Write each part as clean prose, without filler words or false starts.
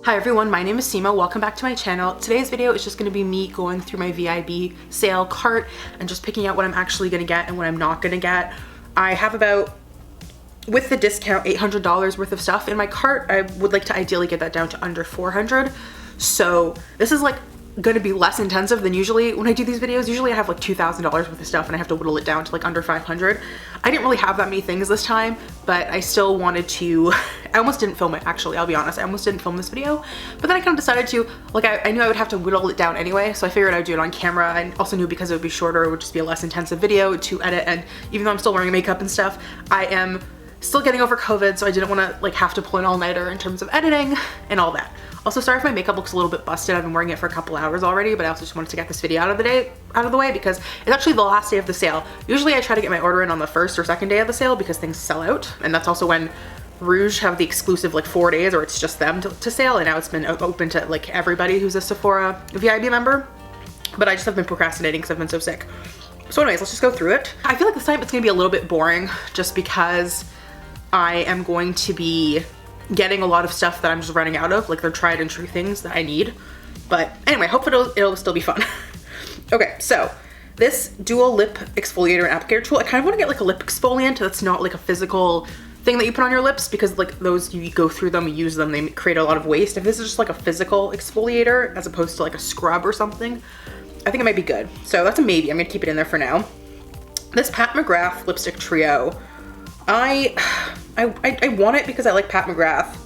Hi everyone, my name is Sima. Welcome back to my channel. Today's video is just going to be me going through my VIB sale cart and just picking out what I'm actually going to get and what I'm not going to get. I have about, with the discount, $800 worth of stuff in my cart. I would like to ideally get that down to under $400. So this is like going to be less intensive than usually when I do these videos. Usually I have like $2,000 worth of stuff and I have to whittle it down to like under 500. I didn't really have that many things this time, but I still wanted to, I almost didn't film it actually, I'll be honest. I almost didn't film this video, but then I kind of decided to, like I knew I would have to whittle it down anyway, so I figured I'd do it on camera. I also knew because it would be shorter, it would just be a less intensive video to edit, and even though I'm still wearing makeup and stuff, I am still getting over COVID, so I didn't want to like have to pull an all-nighter in terms of editing and all that. Also, sorry if my makeup looks a little bit busted. I've been wearing it for a couple hours already, but I also just wanted to get this video out of the way because it's actually the last day of the sale. Usually I try to get my order in on the first or second day of the sale because things sell out, and that's also when Rouge have the exclusive like 4 days, or it's just them to sale, and now it's been open to like everybody who's a Sephora VIB member. But I just have been procrastinating because I've been so sick. So anyways, let's just go through it. I feel like this time it's gonna be a little bit boring just because I am going to be getting a lot of stuff that I'm just running out of, like they're tried and true things that I need. But anyway, hopefully it'll still be fun. Okay, so this dual lip exfoliator and applicator tool, I kind of want to get like a lip exfoliant that's not like a physical thing that you put on your lips, because like those, you go through them, you use them, they create a lot of waste. If this is just like a physical exfoliator as opposed to like a scrub or something, I think it might be good. So that's a maybe. I'm gonna keep it in there for now. This Pat McGrath lipstick trio, I want it because I like Pat McGrath,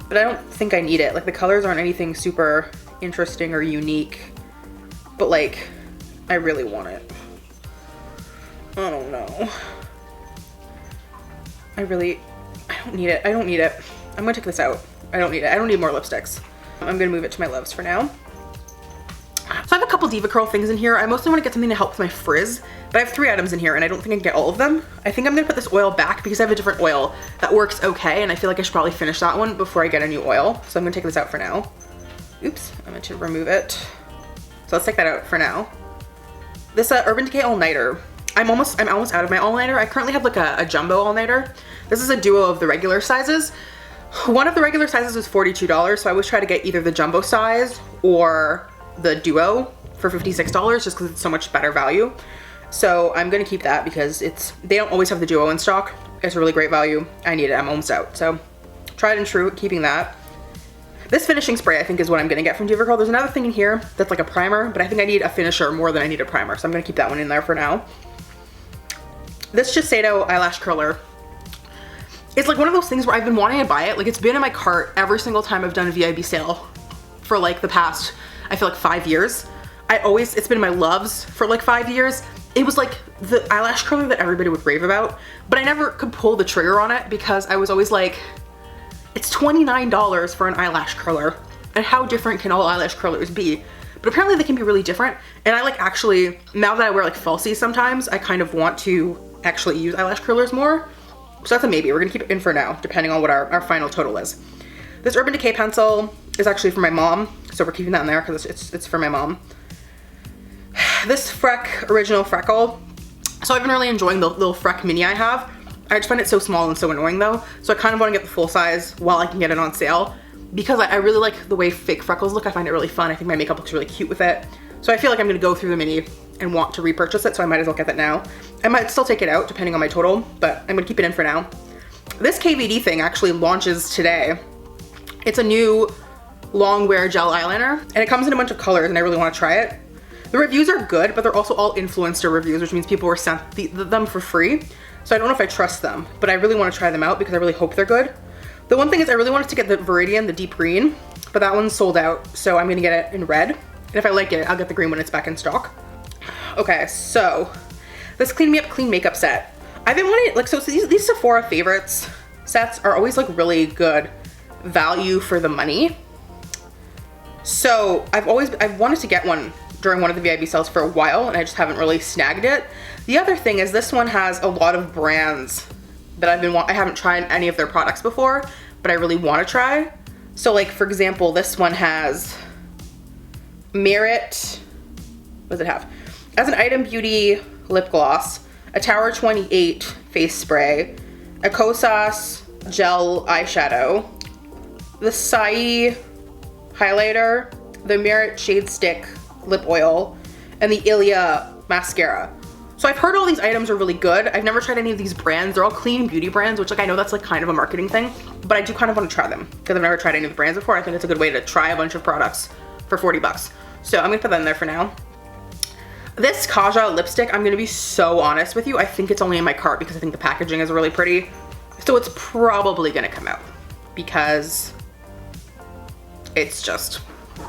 but I don't think I need it. Like the colors aren't anything super interesting or unique, but like I really want it. I don't know. I don't need it. I don't need it. I'm gonna take this out. I don't need it. I don't need more lipsticks. I'm gonna move it to my lips for now. So I have a couple Diva Curl things in here. I mostly want to get something to help with my frizz, but I have 3 items in here and I don't think I can get all of them. I think I'm gonna put this oil back because I have a different oil that works okay, and I feel like I should probably finish that one before I get a new oil. So I'm gonna take this out for now. Oops, I'm going to remove it. So let's take that out for now. This Urban Decay All-Nighter. I'm almost out of my all-nighter. I currently have like a jumbo all-nighter. This is a duo of the regular sizes. One of the regular sizes is $42, so I always try to get either the jumbo size or the duo for $56 just because it's so much better value. So I'm gonna keep that because they don't always have the duo in stock. It's a really great value. I need it. I'm almost out. So tried and true, keeping that. This finishing spray I think is what I'm gonna get from Diva Curl. There's another thing in here that's like a primer, but I think I need a finisher more than I need a primer, so I'm gonna keep that one in there for now. This Shiseido eyelash curler. It's like one of those things where I've been wanting to buy it. Like it's been in my cart every single time I've done a VIB sale for like the past, I feel like 5 years. It's been in my loves for like 5 years. It was like the eyelash curler that everybody would rave about, but I never could pull the trigger on it because I was always like, it's $29 for an eyelash curler, and how different can all eyelash curlers be? But apparently they can be really different, and I like actually, now that I wear like falsies sometimes, I kind of want to actually use eyelash curlers more. So that's a maybe. We're gonna keep it in for now, depending on what our final total is. This Urban Decay pencil is actually for my mom, so we're keeping that in there because it's for my mom. This Freck Original Freckle. So I've been really enjoying the little Freck mini I have. I just find it so small and so annoying though, so I kind of want to get the full size while I can get it on sale because I really like the way fake freckles look. I find it really fun. I think my makeup looks really cute with it. So I feel like I'm gonna go through the mini and want to repurchase it, so I might as well get that now. I might still take it out depending on my total, but I'm gonna keep it in for now. This KVD thing actually launches today. It's a new Longwear gel eyeliner, and it comes in a bunch of colors, and I really want to try it. The reviews are good, but they're also all influencer reviews, which means people were sent them for free. So I don't know if I trust them, but I really want to try them out because I really hope they're good. The one thing is I really wanted to get the Viridian, the deep green, but that one's sold out, so I'm gonna get it in red. And if I like it, I'll get the green when it's back in stock. Okay, so this Clean Me Up Clean Makeup set. I've been wanting, like, so these Sephora favorites sets are always like really good value for the money. So I've wanted to get one during one of the VIB sales for a while, and I just haven't really snagged it. The other thing is this one has a lot of brands that I haven't tried any of their products before, but I really want to try. So like, for example, this one has Merit, what does it have? As an Item Beauty lip gloss, a Tower 28 face spray, a Kosas gel eyeshadow, the Sai highlighter, the Merit Shade Stick lip oil, and the Ilia mascara. So I've heard all these items are really good. I've never tried any of these brands. They're all clean beauty brands, which like I know that's like kind of a marketing thing, but I do kind of want to try them because I've never tried any of the brands before. I think it's a good way to try a bunch of products for 40 bucks. So I'm gonna put that in there for now. This Kaja lipstick, I'm gonna be so honest with you, I think it's only in my cart because I think the packaging is really pretty. So it's probably gonna come out because it's just,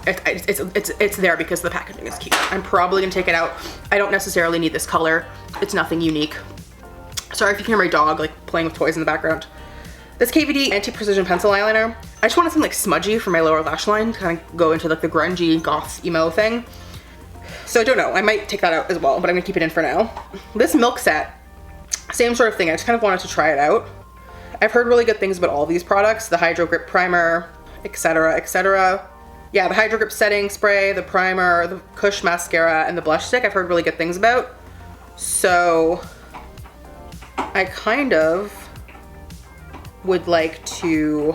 it's there because the packaging is cute. I'm probably gonna take it out. I don't necessarily need this color. It's nothing unique. Sorry if you can hear my dog like playing with toys in the background. This KVD Anti-Precision Pencil Eyeliner. I just wanted something like smudgy for my lower lash line to kind of go into like the grungy goth emo thing. So I don't know, I might take that out as well, but I'm gonna keep it in for now. This Milk Set, same sort of thing. I just kind of wanted to try it out. I've heard really good things about all these products, the Hydro Grip Primer, etc., etc. Yeah, the Hydro Grip Setting Spray, the primer, the Kush Mascara, and the blush stick I've heard really good things about. So I kind of would like to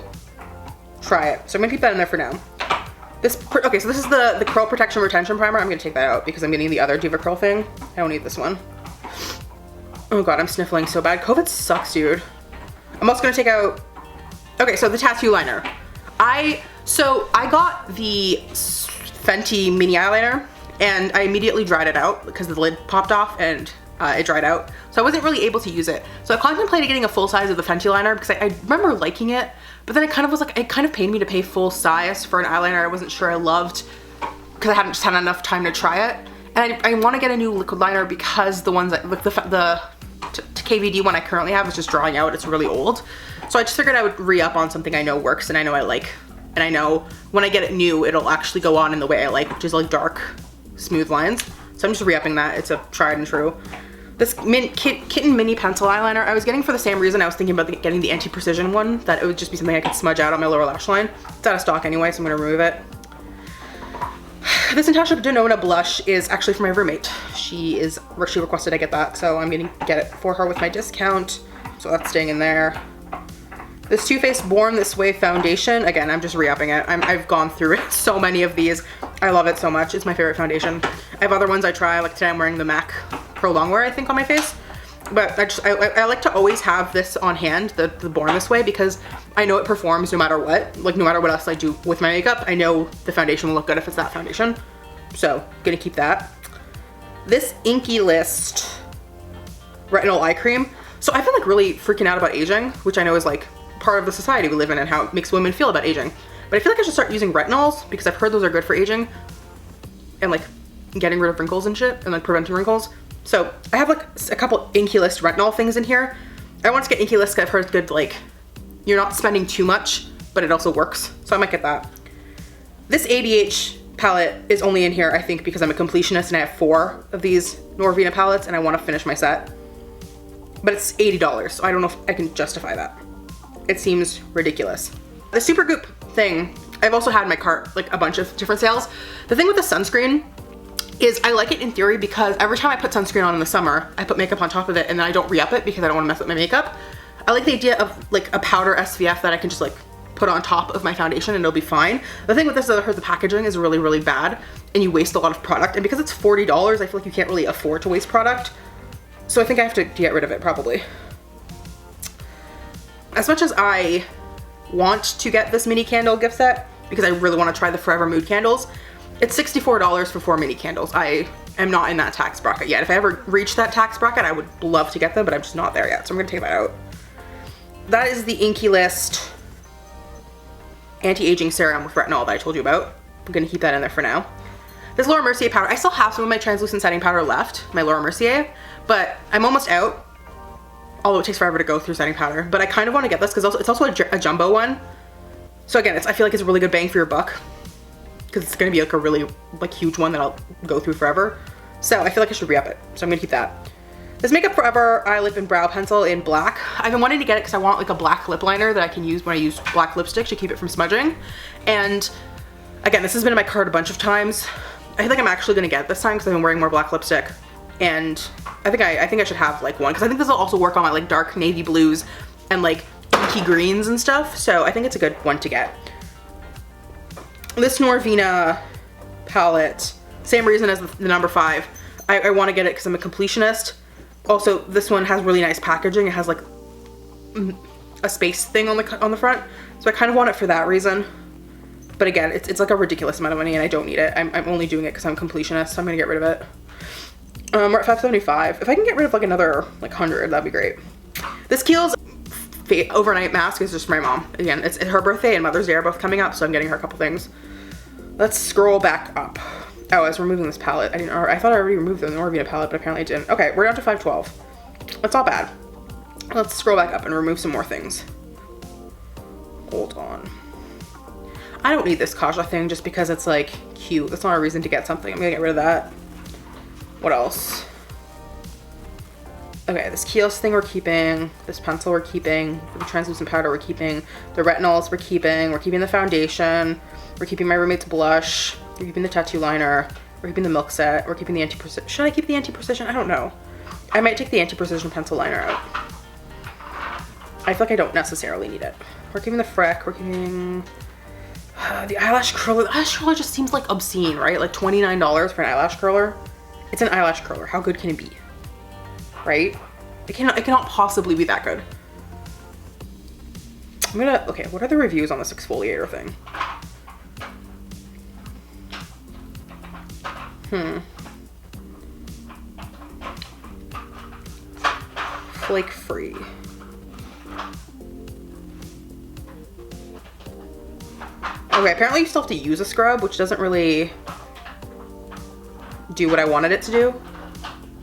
try it. So I'm gonna keep that in there for now. Okay, so this is the Curl Protection Retention Primer. I'm gonna take that out because I'm getting the other Diva Curl thing. I don't need this one. Oh god, I'm sniffling so bad. COVID sucks, dude. I'm also gonna take out, okay, so the tattoo liner. So I got the Fenty mini eyeliner and I immediately dried it out because the lid popped off and it dried out. So I wasn't really able to use it. So I contemplated getting a full size of the Fenty liner because I remember liking it, but then it kind of was like, it kind of pained me to pay full size for an eyeliner I wasn't sure I loved because I hadn't just had enough time to try it. And I want to get a new liquid liner because the ones that, like the KVD one I currently have is just drying out. It's really old. So I just figured I would re-up on something I know works and I know I like. And I know when I get it new, it'll actually go on in the way I like, which is like dark, smooth lines. So I'm just re-upping that. It's a tried and true. This Kitten Mini Pencil Eyeliner, I was getting for the same reason I was thinking about getting the Anti-Precision one, that it would just be something I could smudge out on my lower lash line. It's out of stock anyway, so I'm gonna remove it. This Natasha Denona blush is actually for my roommate. She requested I get that, so I'm gonna get it for her with my discount. So that's staying in there. This Too Faced Born This Way foundation, again, I'm just re-upping it. I've gone through it, so many of these. I love it so much. It's my favorite foundation. I have other ones I try, like today I'm wearing the MAC Pro Longwear, I think, on my face. But I like to always have this on hand, the Born This Way, because I know it performs no matter what. Like no matter what else I do with my makeup, I know the foundation will look good if it's that foundation. So, gonna keep that. This Inky List Retinol Eye Cream. So I've been like really freaking out about aging, which I know is like part of the society we live in and how it makes women feel about aging. But I feel like I should start using retinols because I've heard those are good for aging and like getting rid of wrinkles and shit and like preventing wrinkles. So I have like a couple Inky List retinol things in here. I want to get Inky List because I've heard it's good, like you're not spending too much, but it also works. So I might get that. This ADH palette is only in here, I think, because I'm a completionist and I have 4 of these Norvina palettes and I want to finish my set. But it's $80, so I don't know if I can justify that. It seems ridiculous. The Supergoop thing, I've also had in my cart like a bunch of different sales. The thing with the sunscreen is I like it in theory because every time I put sunscreen on in the summer, I put makeup on top of it and then I don't re-up it because I don't want to mess up my makeup. I like the idea of like a powder SPF that I can just like put on top of my foundation and it'll be fine. The thing with this is I heard the packaging is really, really bad and you waste a lot of product. And because it's $40, I feel like you can't really afford to waste product. So I think I have to get rid of it probably. As much as I want to get this mini candle gift set, because I really want to try the Forever Mood candles, it's $64 for 4 mini candles. I am not in that tax bracket yet. If I ever reach that tax bracket, I would love to get them, but I'm just not there yet. So I'm gonna take that out. That is the Inky List anti-aging serum with retinol that I told you about. I'm gonna keep that in there for now. This Laura Mercier powder, I still have some of my translucent setting powder left, my Laura Mercier, but I'm almost out. Although it takes forever to go through setting powder, but I kind of want to get this because it's also a jumbo one. So again, I feel like it's a really good bang for your buck because it's going to be like a really like huge one that I'll go through forever. So I feel like I should re-up it. So I'm going to keep that. This Makeup Forever Eye Lip and Brow Pencil in black. I've been wanting to get it because I want like a black lip liner that I can use when I use black lipstick to keep it from smudging. And again, this has been in my cart a bunch of times. I feel like I'm actually going to get it this time because I've been wearing more black lipstick. And I think I should have like one because I think this will also work on my like dark navy blues and like inky greens and stuff. So I think it's a good one to get. This Norvina palette, same reason as the number 5. I want to get it because I'm a completionist. Also, this one has really nice packaging. It has like a space thing on the front, so I kind of want it for that reason. But again, it's like a ridiculous amount of money and I don't need it. I'm only doing it because I'm a completionist, so I'm gonna get rid of it. We're at $5.75. If I can get rid of like another like 100, that'd be great. This Kiehl's overnight mask is just for my mom. Again, it's her birthday and Mother's Day are both coming up, so I'm getting her a couple things. Let's scroll back up. Oh, I was removing this palette. I thought I already removed the Norvina palette, but apparently I didn't. Okay, we're down to $5.12. That's not bad. Let's scroll back up and remove some more things. Hold on. I don't need this Kaja thing just because it's like cute. That's not a reason to get something. I'm gonna get rid of that. What else? Okay, this Kiehl's thing we're keeping. This pencil we're keeping. The translucent powder we're keeping. The retinols we're keeping. We're keeping the foundation. We're keeping my roommate's blush. We're keeping the tattoo liner. We're keeping the milk set. We're keeping the anti-precision. Should I keep the anti-precision? I don't know. I might take the anti-precision pencil liner out. I feel like I don't necessarily need it. We're keeping the Freck. We're keeping the eyelash curler. The eyelash curler just seems like obscene, right? Like $29 for an eyelash curler. It's an eyelash curler. How good can it be? Right? It cannot possibly be that good. Okay, what are the reviews on this exfoliator thing? Flake free. Okay, apparently you still have to use a scrub, which doesn't really do what I wanted it to do.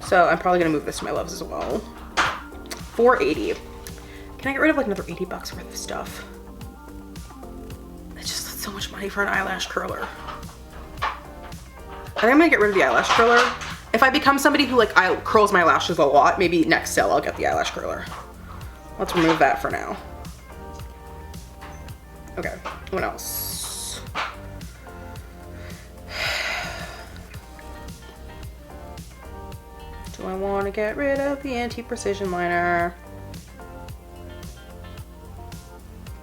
So I'm probably gonna move this to my loves as well. $4.80. Can I get rid of like another $80 worth of stuff? It's just so much money for an eyelash curler. I think I'm gonna get rid of the eyelash curler. If I become somebody who like curls my lashes a lot, maybe next sale I'll get the eyelash curler. Let's remove that for now. Okay, what else? Do I want to get rid of the anti-precision liner?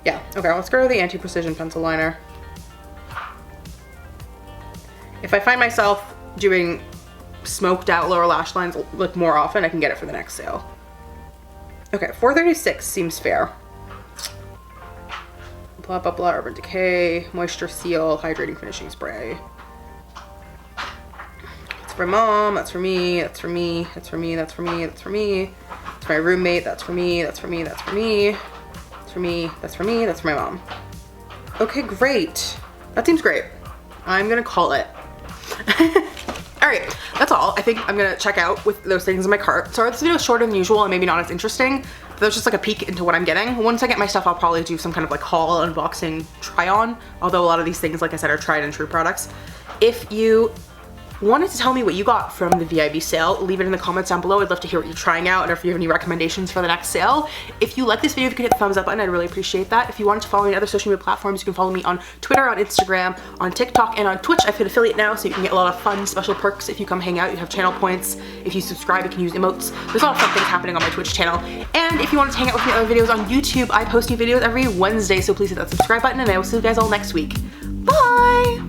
Yeah, okay, let's go to the anti-precision pencil liner. If I find myself doing smoked out lower lash lines like more often, I can get it for the next sale. Okay, $4.36 seems fair. Blah, blah, blah, Urban Decay, Moisture Seal, Hydrating Finishing Spray. That's for mom, that's for me, that's for me, that's for me, that's for me, that's for me. That's my roommate, that's for me, that's for me, that's for me. That's for me, that's for me, that's for my mom. Okay, great. That seems great. I'm gonna call it. All right, that's all. I think I'm gonna check out with those things in my cart. Sorry, this video is shorter than usual and maybe not as interesting. But that was just like a peek into what I'm getting. Once I get my stuff, I'll probably do some kind of like haul, unboxing, try on. Although a lot of these things, like I said, are tried and true products. If you wanted to tell me what you got from the VIB sale, leave it in the comments down below. I'd love to hear what you're trying out and if you have any recommendations for the next sale. If you like this video, if you could hit the thumbs up button, I'd really appreciate that. If you wanted to follow me on other social media platforms, you can follow me on Twitter, on Instagram, on TikTok, and on Twitch. I've hit affiliate now, so you can get a lot of fun special perks if you come hang out. You have channel points. If you subscribe, you can use emotes. There's a lot of fun things happening on my Twitch channel. And if you want to hang out with me on other videos on YouTube, I post new videos every Wednesday, so please hit that subscribe button, and I will see you guys all next week. Bye!